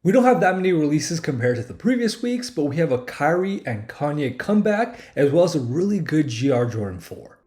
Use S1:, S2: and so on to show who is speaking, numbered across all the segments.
S1: We don't have that many releases compared to the previous weeks, but we have a Kyrie and Kanye comeback, as well as a really good GR Jordan 4.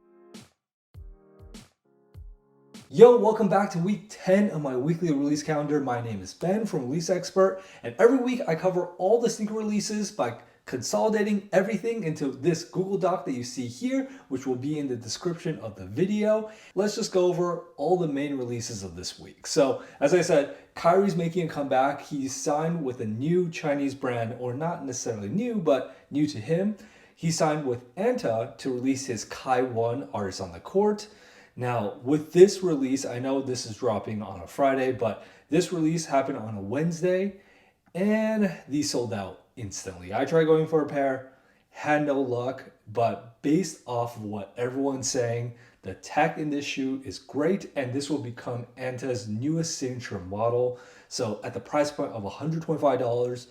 S1: Yo, welcome back to week 10 of my weekly release calendar. My name is Ben from Release Expert, and every week I cover all the sneaker releases by consolidating everything into this Google Doc that you see here, which will be in the description of the video. Let's just go over all the main releases of this week. So, as I said, Kyrie's making a comeback. He's signed with a new Chinese brand, or not necessarily new, but new to him. He signed with Anta to release his Kai 1 Artist on the Court. Now, with this release, I know this is dropping on a Friday, but this release happened on a Wednesday, and these sold out instantly. I tried going for a pair, had no luck, but based off of what everyone's saying, the tech in this shoe is great, and this will become Anta's newest signature model. So at the price point of $125,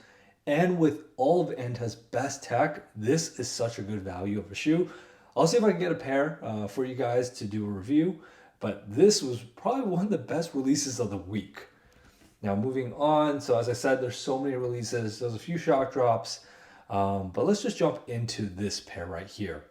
S1: and with all of Anta's best tech, this is such a good value of a shoe. I'll see if I can get a pair for you guys to do a review, but this was probably one of the best releases of the week. Now moving on, so as I said, there's so many releases. There's a few shock drops, but let's just jump into this pair right here.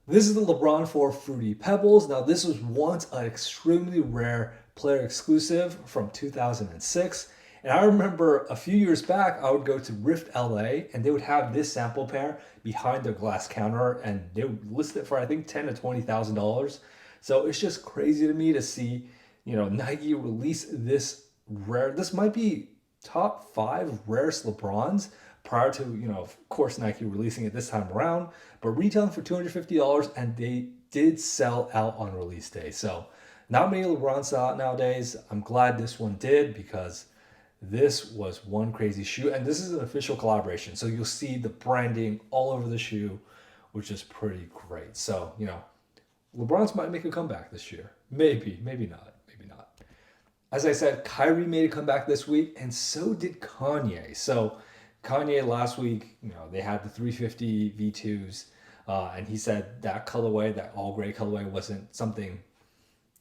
S1: This is the LeBron 4 Fruity Pebbles. Now this was once an extremely rare player exclusive from 2006. And I remember a few years back, I would go to Rift LA and they would have this sample pair behind their glass counter and they would list it for I think $10,000 to $20,000. So it's just crazy to me to see, Nike release this rare. This might be top 5 rarest LeBrons prior to, of course, Nike releasing it this time around, but retailing for $250 and they did sell out on release day. So not many LeBrons sell out nowadays. I'm glad this one did because this was one crazy shoe, and this is an official collaboration. So you'll see the branding all over the shoe, which is pretty great. So, LeBron's might make a comeback this year. Maybe, maybe not, maybe not. As I said, Kyrie made a comeback this week, and so did Kanye. So Kanye last week, they had the 350 V2s, and he said that colorway, that all gray colorway, wasn't something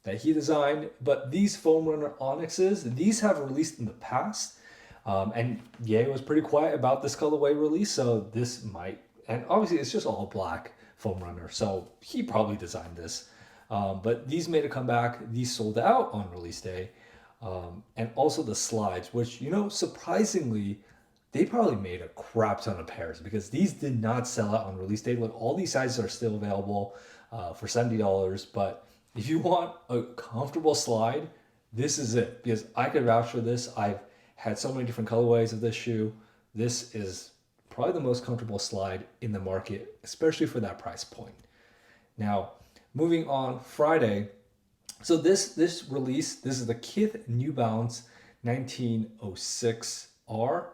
S1: that he designed, but these foam runner Onyxes, these have released in the past, and Ye was pretty quiet about this colorway release, so this might, and obviously it's just all black foam runner, so he probably designed this, but these made a comeback. These sold out on release day, and also the slides, which, surprisingly, they probably made a crap ton of pairs because these did not sell out on release day. Look, all these sizes are still available for $70, but if you want a comfortable slide, this is it, because I could vouch for this. I've had so many different colorways of this shoe. This is probably the most comfortable slide in the market, especially for that price point. Now, moving on, Friday. So this release, this is the Kith New Balance 1906R.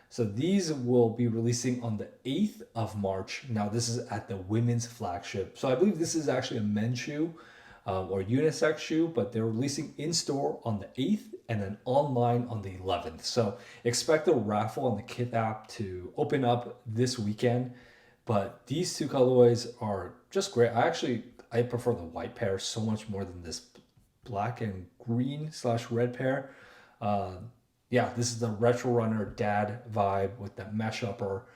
S1: So these will be releasing on the 8th of March. Now this is at the women's flagship. So I believe this is actually a men's shoe. Or unisex shoe, but they're releasing in store on the 8th and then online on the 11th. So expect the raffle on the Kith app to open up this weekend. But these two colorways are just great. I prefer the white pair so much more than this black and green / red pair. Yeah, this is the retro runner dad vibe with that mesh upper,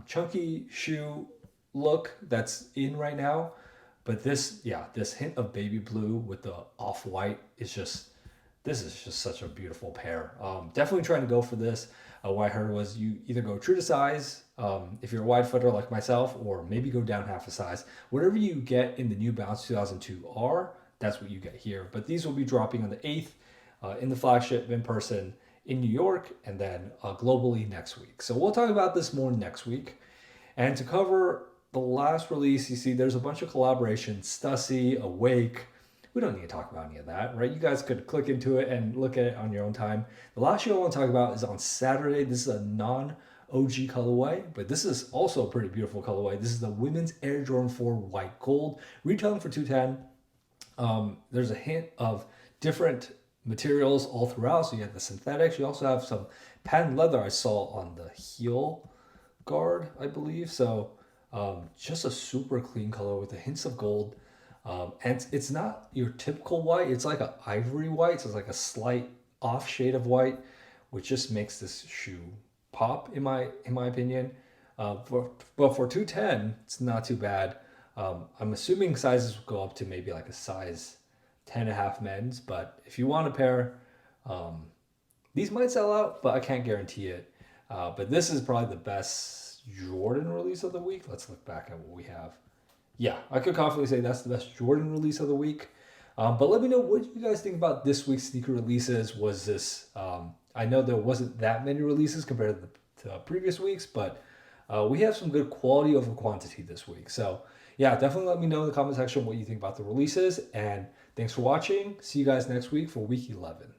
S1: chunky shoe look that's in right now. But this hint of baby blue with the off-white is this is just such a beautiful pair. Definitely trying to go for this. What I heard was you either go true to size, if you're a wide footer like myself, or maybe go down half a size. Whatever you get in the New Balance 2002R, that's what you get here. But these will be dropping on the 8th in the flagship in person in New York, and then globally next week. So we'll talk about this more next week. And to cover the last release, you see there's a bunch of collaborations, Stussy, IYKYK. We don't need to talk about any of that, right? You guys could click into it and look at it on your own time. The last shoe I want to talk about is on Saturday. This is a non-OG colorway, but this is also a pretty beautiful colorway. This is the women's Air Jordan 4 white gold, retailing for $210. There's a hint of different materials all throughout. So you have the synthetics. You also have some patent leather I saw on the heel guard, I believe. So just a super clean color with the hints of gold. And it's not your typical white. It's like an ivory white. So it's like a slight off shade of white which just makes this shoe pop in my opinion. But for 210, it's not too bad. I'm assuming sizes will go up to maybe like a size 10.5 men's, but if you want a pair, these might sell out, but I can't guarantee it. But this is probably the best Jordan release of the week. Let's look back at what we have. Yeah, I could confidently say that's the best Jordan release of the week. But let me know what you guys think about this week's sneaker releases. Was this, I know there wasn't that many releases compared to the previous weeks, but we have some good quality over quantity this week. So yeah, definitely let me know in the comment section what you think about the releases. And thanks for watching. See you guys next week for week 11.